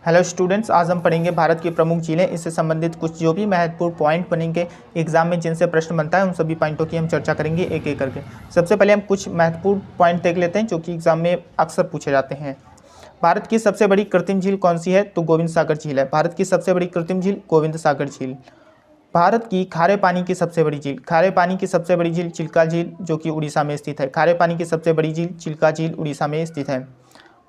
Hello students, आज हम पढ़ेंगे भारत की प्रमुख झीलें। इससे संबंधित कुछ जो भी महत्वपूर्ण पॉइंट बनेंगे एग्जाम में, जिनसे प्रश्न बनता है, उन सभी पॉइंटों की हम चर्चा करेंगे एक एक करके। सबसे पहले हम कुछ महत्वपूर्ण पॉइंट देख लेते हैं जो कि एग्जाम में अक्सर पूछे जाते हैं। भारत की सबसे बड़ी कृत्रिम झील कौन सी है? तो गोविंद सागर झील है। भारत की सबसे बड़ी कृत्रिम झील गोविंद सागर झील। भारत की खारे पानी की सबसे बड़ी झील, खारे पानी की सबसे बड़ी झील चिल्का झील, जो कि उड़ीसा में स्थित है। खारे पानी की सबसे बड़ी झील चिल्का झील उड़ीसा में स्थित है।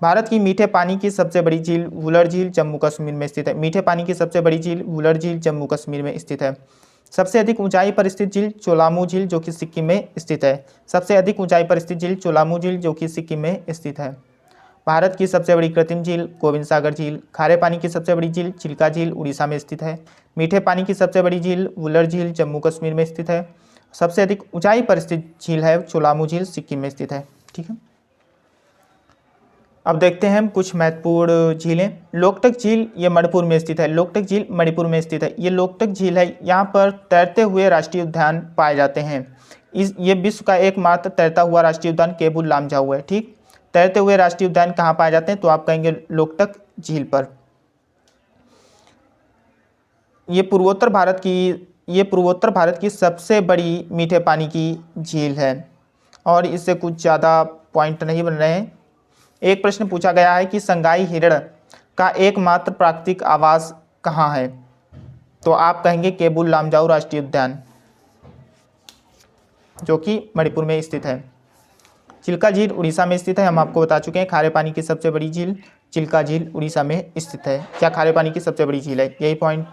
भारत की मीठे पानी की सबसे बड़ी झील वुलर झील जम्मू कश्मीर में स्थित है। मीठे पानी की सबसे बड़ी झील वुलर झील जम्मू कश्मीर में स्थित है। सबसे अधिक ऊंचाई पर स्थित झील चोलामू झील, जो कि सिक्किम में स्थित है। सबसे अधिक ऊंचाई पर स्थित झील चोलामू झील, जो कि सिक्किम में स्थित है। भारत की सबसे बड़ी कृत्रिम झील गोविंद सागर झील। खारे पानी की सबसे बड़ी झील चिल्का झील उड़ीसा में स्थित है। मीठे पानी की सबसे बड़ी झील वुलर झील जम्मू कश्मीर में स्थित है। सबसे अधिक ऊंचाई पर स्थित झील है चोलामू झील, सिक्किम में स्थित है। ठीक है, अब देखते हैं हम कुछ महत्वपूर्ण झीलें। लोकटक झील ये मणिपुर में स्थित है। लोकटक झील मणिपुर में स्थित है। ये लोकटक झील है, यहाँ पर तैरते हुए राष्ट्रीय उद्यान पाए जाते हैं। ये विश्व का एकमात्र तैरता हुआ राष्ट्रीय उद्यान केबुल लामजाऊ है। ठीक, तैरते हुए राष्ट्रीय उद्यान कहाँ पाए जाते हैं? तो आप कहेंगे लोकटक झील पर। ये पूर्वोत्तर भारत की सबसे बड़ी मीठे पानी की झील है और इससे कुछ ज़्यादा पॉइंट नहीं बन रहे हैं। एक प्रश्न पूछा गया है कि संगाई हिरण का एकमात्र प्राकृतिक आवास कहाँ है? तो आप कहेंगे केबुल लामजाऊ राष्ट्रीय उद्यान, जो कि मणिपुर में स्थित है। चिल्का झील उड़ीसा में स्थित है, हम आपको बता चुके हैं। खारे पानी की सबसे बड़ी झील चिल्का झील उड़ीसा में स्थित है। क्या खारे पानी की सबसे बड़ी झील है? यही पॉइंट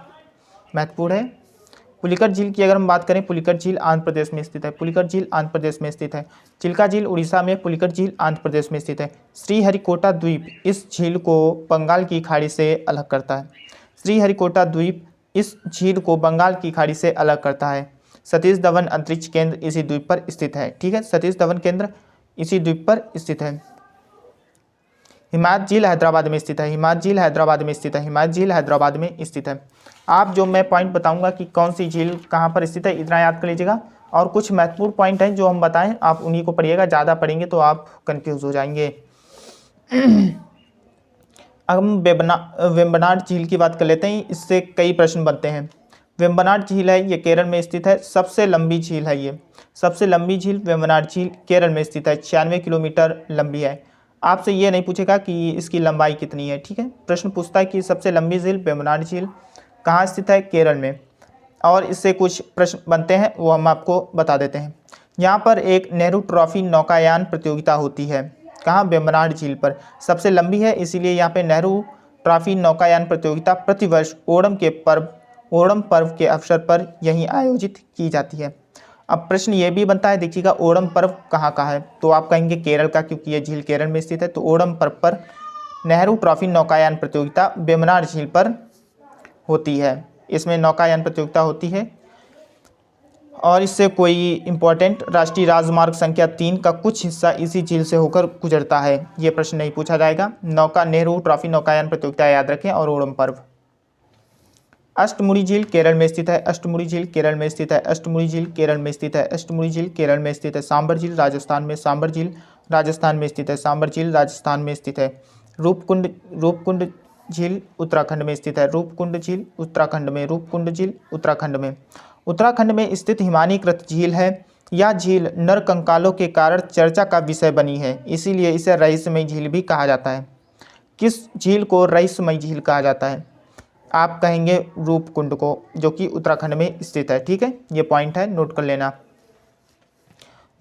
महत्वपूर्ण है। पुलिकट झील की अगर हम बात करें, पुलिकट झील आंध्र प्रदेश में स्थित है। पुलिकट झील आंध्र प्रदेश में स्थित है। चिल्का झील उड़ीसा में, पुलिकट झील आंध्र प्रदेश में स्थित है। श्रीहरिकोटा द्वीप इस झील को बंगाल की खाड़ी से अलग करता है। श्रीहरिकोटा द्वीप इस झील को बंगाल की खाड़ी से अलग करता है। सतीश धवन अंतरिक्ष केंद्र इसी द्वीप पर स्थित है। ठीक है, सतीश धवन केंद्र इसी द्वीप पर स्थित है। हिमायत झील हैदराबाद में स्थित है। हिमायत झील हैदराबाद में स्थित है। हिमायत झील हैदराबाद में स्थित है। आप जो मैं पॉइंट बताऊंगा कि कौन सी झील कहाँ पर स्थित है, इतना याद कर लीजिएगा। और कुछ महत्वपूर्ण पॉइंट हैं जो हम बताएं, आप उन्हीं को पढ़िएगा। ज़्यादा पढ़ेंगे तो आप कंफ्यूज हो जाएंगे। अब हम वेम्बनाड झील की बात कर लेते हैं। इससे कई प्रश्न बनते हैं। वेम्बनाड झील है, ये केरल में स्थित है। सबसे लंबी झील है ये, सबसे लंबी झील वेम्बनाड झील केरल में स्थित है। 96 किलोमीटर लंबी है। आपसे ये नहीं पूछेगा कि इसकी लंबाई कितनी है। ठीक है, प्रश्न पूछता है कि सबसे लंबी झील वेम्बनाड झील कहाँ स्थित है? केरल में। और इससे कुछ प्रश्न बनते हैं, वो हम आपको बता देते हैं। यहाँ पर एक नेहरू ट्रॉफी नौकायान प्रतियोगिता होती है। कहाँ? वेम्बनाड झील पर। सबसे लंबी है, इसीलिए यहाँ पे नेहरू ट्रॉफी नौकायान प्रतियोगिता प्रतिवर्ष ओणम पर्व के अवसर पर यहीं आयोजित की जाती है। अब प्रश्न ये भी बनता है, देखिएगा, ओणम पर्व कहाँ का है? तो आप कहेंगे केरल का, क्योंकि ये झील केरल में स्थित है। तो ओणम पर्व पर नेहरू ट्रॉफी नौकायान प्रतियोगिता वेम्बनाड झील पर होती है। इसमें नौकायान प्रतियोगिता होती है और इससे कोई इम्पोर्टेंट राष्ट्रीय राजमार्ग संख्या 3 का कुछ हिस्सा इसी झील से होकर गुजरता है। ये प्रश्न नहीं पूछा जाएगा। नेहरू ट्रॉफी नौकायान प्रतियोगिता याद रखें और ओणम पर्व। अष्टमुड़ी झील केरल में स्थित है। अष्टमुड़ी झील केरल में स्थित है। अष्टमुड़ी झील केरल में स्थित है। अष्टमुड़ी झील केरल में स्थित है। सांबर झील राजस्थान में, सांबर झील राजस्थान में स्थित है। सांबर झील राजस्थान में स्थित है। रूपकुंड झील उत्तराखंड में स्थित है। रूपकुंड झील उत्तराखंड में। रूपकुंड झील उत्तराखंड में। उत्तराखंड में स्थित हिमानीकृत झील है। यह झील नरकंकालों के कारण चर्चा का विषय बनी है, इसीलिए इसे रहस्यमयी झील भी कहा जाता है। किस झील को रहस्यमयी झील कहा जाता है? आप कहेंगे रूपकुंड को, जो कि उत्तराखंड में स्थित है। ठीक है, ये पॉइंट है, नोट कर लेना।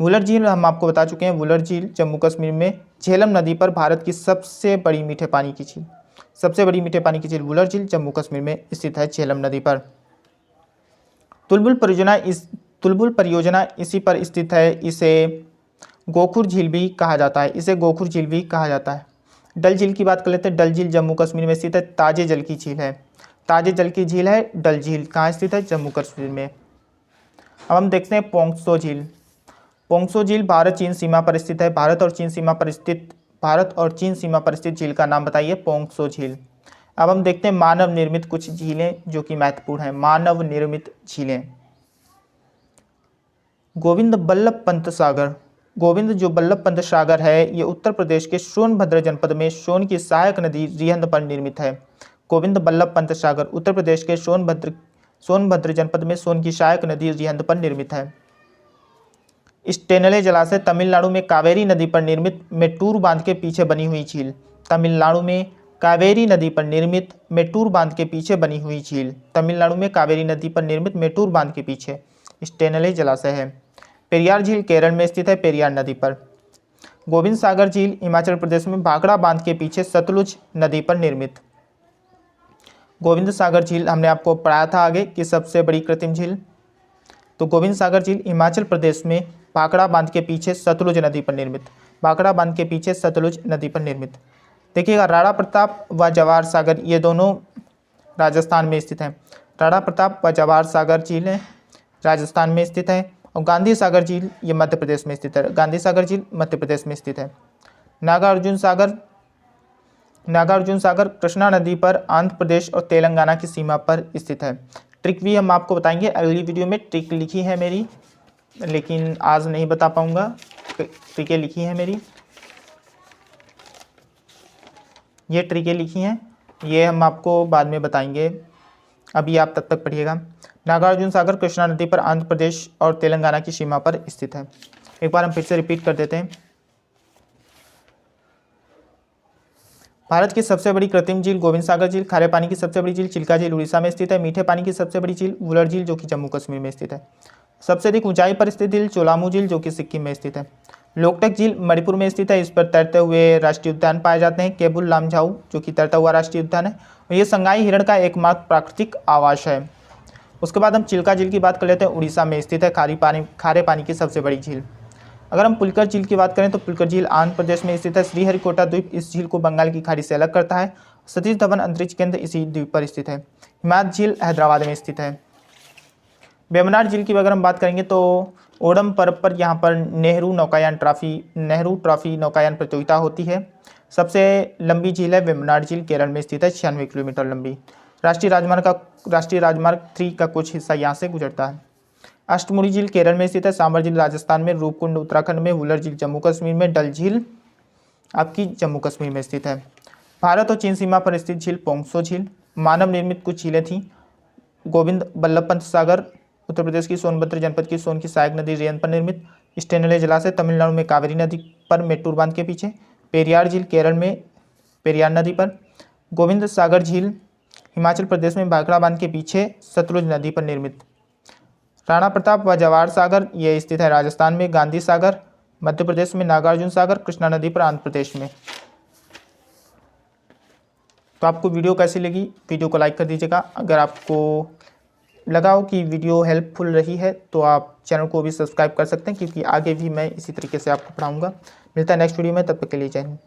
वुलर झील हम आपको बता चुके हैं। वुलर झील जम्मू कश्मीर में झेलम नदी पर भारत की सबसे बड़ी मीठे पानी की झील, सबसे बड़ी मीठे पानी की झील वुलर झील जम्मू कश्मीर में स्थित है, झेलम नदी पर। तुलबुल परियोजना इसी पर स्थित है। इसे गोखुर झील भी कहा जाता है। इसे गोखुर झील भी कहा जाता है। डल झील की बात कर लेते हैं। डल झील जम्मू कश्मीर में स्थित है, ताजे जल की झील है। ताजे जल की झील है डल झील, कहाँ स्थित है? जम्मू कश्मीर में। अब हम देखते हैं पोंगसो झील। पोंगसो झील भारत चीन सीमा पर स्थित है। भारत और चीन सीमा पर स्थित झील का नाम बताइए। पोंगसो झील। अब हम देखते हैं मानव निर्मित कुछ झीलें जो कि महत्वपूर्ण हैं। मानव निर्मित झीलें। गोविंद बल्लभ पंत सागर। गोविंद जो बल्लभ पंत सागर है, ये उत्तर प्रदेश के सोनभद्र जनपद में सोन की सहायक नदी रिहंद पर निर्मित है। गोविंद बल्लभ पंत सागर उत्तर प्रदेश के सोनभद्र जनपद में सोन की सहायक नदी रिहंद पर निर्मित है। स्टेनले जलाशय तमिलनाडु में कावेरी नदी पर निर्मित मेट्टूर बांध के पीछे बनी हुई झील। तमिलनाडु में कावेरी नदी पर निर्मित मेट्टूर बांध के पीछे बनी हुई झील। तमिलनाडु में कावेरी नदी पर निर्मित मेट्टूर बांध के पीछे स्टेनले जलाशय है। पेरियार झील केरल में स्थित है, पेरियार नदी पर। गोविंद सागर झील हिमाचल प्रदेश में भाखड़ा बांध के पीछे सतलुज नदी पर निर्मित। गोविंद सागर झील हमने आपको पढ़ाया था आगे कि सबसे बड़ी कृत्रिम झील, तो गोविंद सागर झील हिमाचल प्रदेश में भाखड़ा बांध के पीछे सतलुज नदी पर निर्मित। भाखड़ा बांध के पीछे सतलुज नदी पर निर्मित। देखिएगा राणा प्रताप व जवाहर सागर ये दोनों राजस्थान में स्थित हैं। राणा प्रताप व जवाहर सागर झील राजस्थान में स्थित है और गांधी सागर झील ये मध्य प्रदेश में स्थित है। गांधी सागर झील मध्य प्रदेश में स्थित है। नागार्जुन सागर कृष्णा नदी पर आंध्र प्रदेश और तेलंगाना की सीमा पर स्थित है। ट्रिक भी हम आपको बताएंगे अगली वीडियो में। ट्रिक लिखी है मेरी, लेकिन आज नहीं बता पाऊंगा। ट्रिकें लिखी हैं मेरी, ये ट्रिकें लिखी हैं, ये हम आपको बाद में बताएंगे। अभी आप तब तक पढ़िएगा। नागार्जुन सागर कृष्णा नदी पर आंध्र प्रदेश और तेलंगाना की सीमा पर स्थित है। एक बार हम फिर से रिपीट कर देते हैं। भारत की सबसे बड़ी कृत्रिम झील गोविंद सागर झील। खारे पानी की सबसे बड़ी झील चिल्का झील उड़ीसा में स्थित है। मीठे पानी की सबसे बड़ी झील वुलर झील जो कि जम्मू कश्मीर में स्थित है। सबसे अधिक ऊंचाई पर स्थित झील चोलामू झील जो कि सिक्किम में स्थित है। लोकटक झील मणिपुर में स्थित है। इस पर तैरते हुए राष्ट्रीय उद्यान पाए जाते हैं केबुल लामझाऊ जो कि तैरता हुआ राष्ट्रीय उद्यान है और ये संगाई हिरण का एकमात्र प्राकृतिक आवास है। उसके बाद हम चिल्का झील की बात कर लेते हैं। उड़ीसा में स्थित है। खारे पानी की सबसे बड़ी झील। अगर हम पुलकर झील की बात करें तो पुलकर झील आंध्र प्रदेश में स्थित है। श्रीहरिकोटा द्वीप इस झील को बंगाल की खाड़ी से अलग करता है। सतीश धवन अंतरिक्ष केंद्र इसी द्वीप पर स्थित है। हिमायत झील हैदराबाद में स्थित है। वेमनाड झील की अगर हम बात करेंगे तो ओडम पर्व पर यहाँ पर नेहरू ट्रॉफी नौकायान प्रतियोगिता होती है। सबसे लंबी झील है वेमनाड झील, केरल में स्थित है, 96 किलोमीटर लंबी। राष्ट्रीय राजमार्ग 3 का कुछ हिस्सा यहाँ से गुजरता है। अष्टमुड़ी झील केरल में स्थित है। सांबर झील राजस्थान में, रूपकुंड उत्तराखंड में, वुलर झील जम्मू कश्मीर में, डल झील आपकी जम्मू कश्मीर में स्थित है। भारत और चीन सीमा पर स्थित झील पोंगसो झील। मानव निर्मित कुछ झीलें थीं। गोविंद बल्लभ पंत सागर उत्तर प्रदेश की सोनभद्र जनपद की सोन की सहायक नदी रिहंद पर निर्मित। स्टेनले जलाशय तमिलनाडु में कावेरी नदी पर मेट्टूर बांध के पीछे। पेरियार झील केरल में पेरियार नदी पर। गोविंद सागर झील हिमाचल प्रदेश में भाखड़ा बांध के पीछे सतलुज नदी पर निर्मित। राणा प्रताप व जवाहर सागर ये स्थित है राजस्थान में। गांधी सागर मध्य प्रदेश में। नागार्जुन सागर कृष्णा नदी पर आंध्र प्रदेश में। तो आपको वीडियो कैसी लगी? वीडियो को लाइक कर दीजिएगा। अगर आपको लगा हो कि वीडियो हेल्पफुल रही है तो आप चैनल को भी सब्सक्राइब कर सकते हैं, क्योंकि आगे भी मैं इसी तरीके से आपको पढ़ाऊंगा। मिलता है नेक्स्ट वीडियो में, तब तक के लिए जय हिंद।